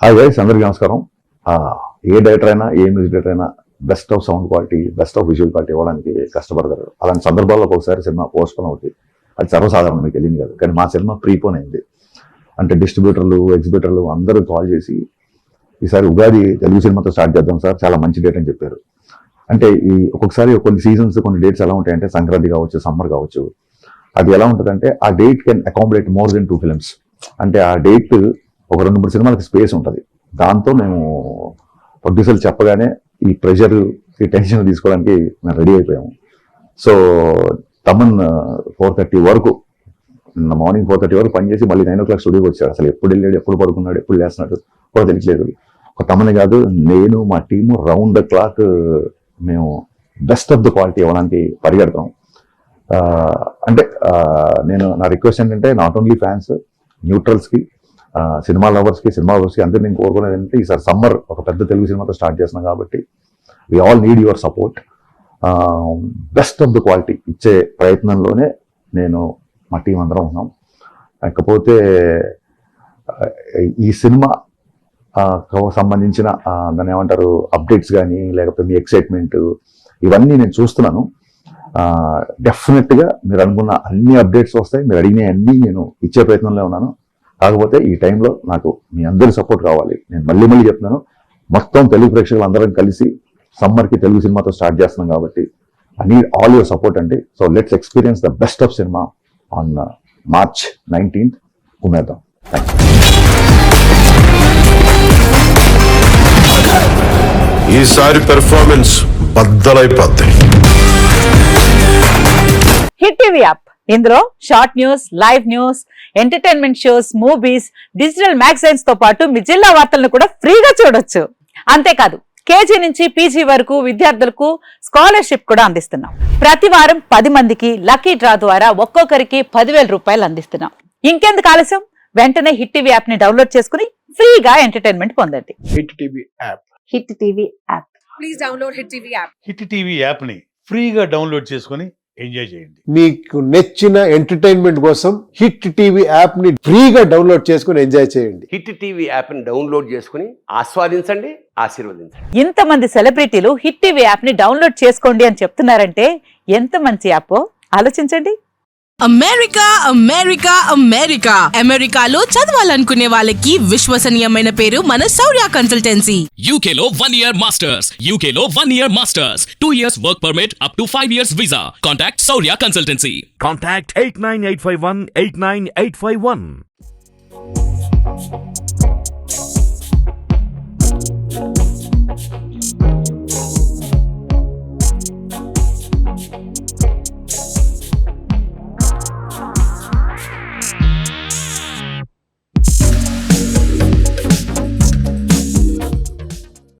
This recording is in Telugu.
హాయ్ గైస్, అందరికీ నమస్కారం. ఏ డైరెక్టర్ అయినా, ఏ మ్యూజిక్ డైరెక్టర్ అయినా best of sound quality, best of visual quality ఇవ్వడానికి కష్టపడతారు. అలాంటి సందర్భాల్లో ఒకసారి సినిమా పోస్ట్పోన్ అవుతుంది. అది సర్వసాధారణం, మీకు తెలియదు కాదు. కానీ మా సినిమా ప్రీపోన్ అయింది. అంటే డిస్ట్రిబ్యూటర్లు, ఎగ్జిబ్యూటర్లు అందరూ కాల్ చేసి ఈసారి ఉగాది తెలుగు సినిమాతో స్టార్ట్ చేద్దాం సార్, చాలా మంచి డేట్ అని చెప్పారు. అంటే ఈ ఒక్కొక్కసారి కొన్ని సీజన్స్, కొన్ని డేట్స్ ఎలా ఉంటాయంటే, సంక్రాంతి కావచ్చు, సమ్మర్ కావచ్చు, అది ఎలా ఉంటుందంటే ఆ date can accommodate more than 2 films. అంటే ఆ డేట్ ఒక 2-3 సినిమాలకి స్పేస్ ఉంటుంది. దాంతో మేము ప్రొడ్యూసర్లు చెప్పగానే ఈ ప్రెషర్, ఈ టెన్షన్ తీసుకోవడానికి మేము రెడీ అయిపోయాము. సో తమన్ 4:30 వరకు, నిన్న మార్నింగ్ 4:30 వరకు పనిచేసి మళ్ళీ 9 o'clock స్టూడియోకి వచ్చాడు. అసలు ఎప్పుడు వెళ్ళాడు, ఎప్పుడు పడుకున్నాడు, ఎప్పుడు లేస్తున్నాడు కూడా తెలియట్లేదు. ఒక తమనే కాదు, నేను మా టీము రౌండ్ ద క్లాక్ మేము బెస్ట్ ఆఫ్ ద క్వాలిటీ ఇవ్వడానికి పరిగెడతాం. అంటే నా రిక్వెస్ట్ ఏంటంటే, నాట్ ఓన్లీ ఫ్యాన్స్, న్యూట్రల్స్కి, సినిమా లవర్స్కి, సినిమా లవర్స్కి అందరినీ నేను కోరుకునేది ఏంటంటే, ఈసారి సమ్మర్ ఒక పెద్ద తెలుగు సినిమాతో స్టార్ట్ చేస్తున్నాం కాబట్టి we all need your support. Best of the quality ఇచ్చే ప్రయత్నంలోనే నేను, మా టీం అందరం ఉన్నాం. కాకపోతే ఈ సినిమా సంబంధించిన దాన్ని ఏమంటారు, అప్డేట్స్ కానీ, లేకపోతే మీ ఎక్సైట్మెంట్, ఇవన్నీ నేను చూస్తున్నాను. డెఫినెట్గా మీరు అనుకున్న అన్ని అప్డేట్స్ వస్తాయి. మీరు అడిగిన అన్నీ నేను ఇచ్చే ప్రయత్నంలో ఉన్నాను. కాకపోతే ఈ టైంలో నాకు మీ అందరి సపోర్ట్ కావాలి. నేను మళ్ళీ చెప్తున్నాను, మొత్తం తెలుగు ప్రేక్షకులు అందరం కలిసి సమ్మర్కి తెలుగు సినిమాతో స్టార్ట్ చేస్తున్నాం కాబట్టి I need all your support అండి. So let's experience the best of cinema on March 19th. ఉమేద్దాం. ఈసారి పెర్ఫార్మెన్స్ బద్దలైపోద్ది. హిట్ టీవీ యాప్, ఇందులో short news, live news, entertainment shows, movies, digital magazines తో పాటు మీ జిల్లా వార్తలను కూడా ఫ్రీగా చూడొచ్చు. అంతేకాదు, కేజీ నుంచి పీజీ వరకు విద్యార్థులకు స్కాలర్షిప్ కూడా అందిస్తున్నాం. ప్రతి వారం 10 మందికి లక్కీ డ్రా ద్వారా ఒక్కొక్కరికి 10,000 రూపాయలు అందిస్తున్నాం. ఇంకెందుకు ఆలస్యం, వెంటనే హిట్ టీవీ యాప్ ని డౌన్లోడ్ చేసుకుని ఫ్రీగా ఎంటర్టైన్మెంట్ పొందండి. Hit TV app. Hit TV app. Please download hit TV app. Hit TV app ని ఫ్రీగా డౌన్లోడ్ చేసుకుని ఎంజాయ్ చేయండి. మీకు నచ్చిన ఎంటర్టైన్మెంట్ కోసం హిట్ టీవీ యాప్ ని ఫ్రీగా డౌన్లోడ్ చేసుకుని ఎంజాయ్ చేయండి. హిట్ టీవీ యాప్ ని డౌన్లోడ్ చేసుకుని ఆస్వాదించండి, ఆశీర్వదించండి. ఇంతమంది సెలబ్రిటీలు హిట్ టీవీ యాప్ ని డౌన్లోడ్ చేసుకోండి అని చెప్తున్నారంటే ఎంత మంచి యాప్ ఆలోచించండి. అమెరికా అమెరికా అమెరికా అమెరికాలో చదవాలనుకునే వాళ్ళకి విశ్వసనీయమైన పేరు మన శౌర్య కన్సల్టెన్సీ. UK లో 1 year masters, UK లో 1 year masters, 2 years work permit up to 5 years visa. Contact Saurya Consultancy. Contact 89851 89851.